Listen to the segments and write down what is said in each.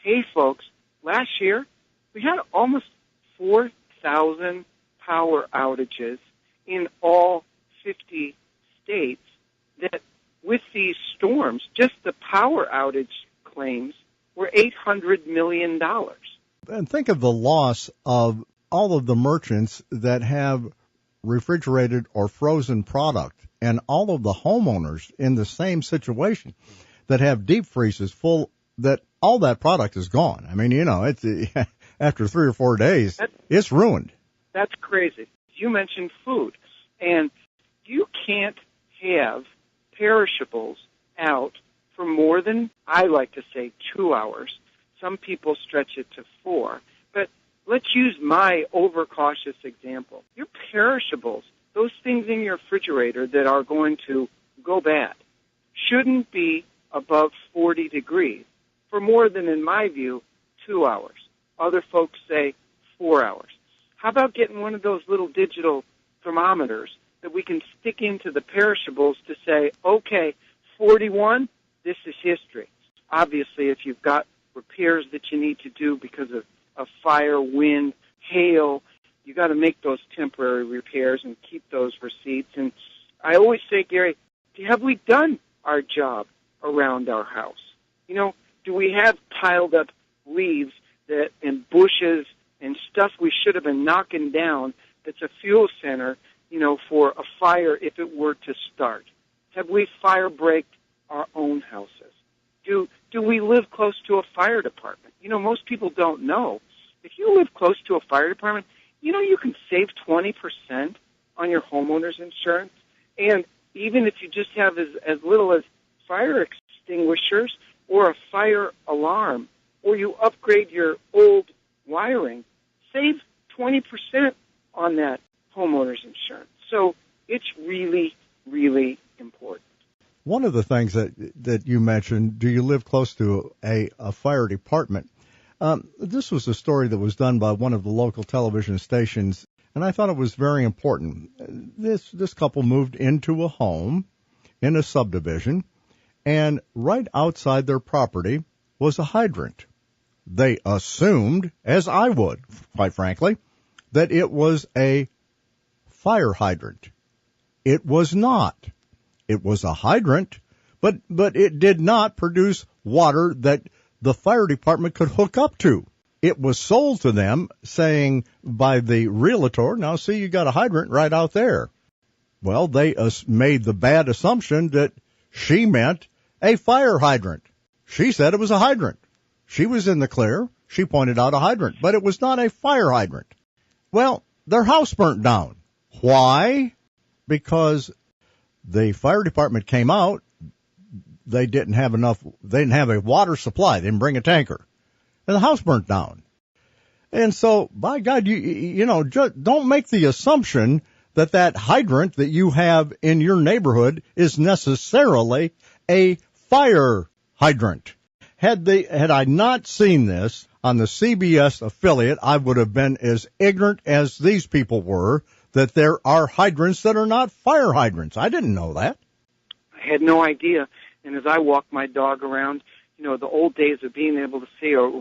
hey, folks, last year we had almost 4,000 power outages in all 50 states that with these storms, just the power outage claims were $800 million. And think of the loss of all of the merchants that have refrigerated or frozen product and all of the homeowners in the same situation that have deep freezes full, that all that product is gone. I mean, it's after 3 or 4 days, it's ruined. That's crazy. You mentioned food, and you can't have perishables out for more than, I like to say, 2 hours. Some people stretch it to 4. But let's use my overcautious example. Your perishables, those things in your refrigerator that are going to go bad, shouldn't be above 40 degrees for more than, in my view, 2 hours. Other folks say 4 hours. How about getting one of those little digital thermometers that we can stick into the perishables to say, okay, 41, this is history. Obviously, if you've got repairs that you need to do because of fire, wind, hail, you got to make those temporary repairs and keep those receipts. And I always say, Gary, have we done our job around our house? Do we have piled up leaves and bushes and stuff we should have been knocking down that's a fuel center, for a fire if it were to start? Have we fire braked our own houses? Do we live close to a fire department? Most people don't know. If you live close to a fire department, you can save 20% on your homeowner's insurance. And even if you just have as little as fire extinguishers or a fire alarm, or you upgrade your old wiring, save 20% on that homeowner's insurance. So it's really, really important. One of the things that you mentioned, do you live close to a fire department? This was a story that was done by one of the local television stations, and I thought it was very important. This couple moved into a home in a subdivision, and right outside their property was a hydrant. They assumed, as I would, quite frankly, that it was a fire hydrant. It was not. It was a hydrant, but it did not produce water that the fire department could hook up to. It was sold to them saying by the realtor, now see, you got a hydrant right out there. Well, they made the bad assumption that she meant a fire hydrant. She said it was a hydrant. She was in the clear. She pointed out a hydrant, but it was not a fire hydrant. Well, their house burnt down. Why? Because the fire department came out. They didn't have a water supply. They didn't bring a tanker. And the house burnt down. And so, by God, just don't make the assumption that hydrant that you have in your neighborhood is necessarily a fire hydrant. Had I not seen this on the CBS affiliate, I would have been as ignorant as these people were that there are hydrants that are not fire hydrants. I didn't know that. I had no idea. And as I walk my dog around, the old days of being able to see a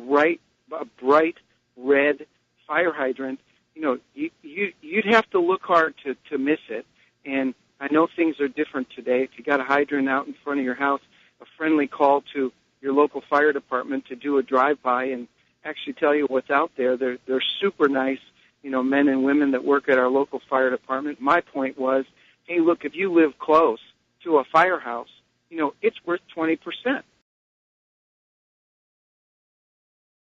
bright red fire hydrant, you'd have to look hard to miss it. And I know things are different today. If you got a hydrant out in front of your house, a friendly call to your local fire department to do a drive-by and actually tell you what's out there. They're super nice, men and women that work at our local fire department. My point was, hey, look, if you live close to a firehouse, it's worth 20%.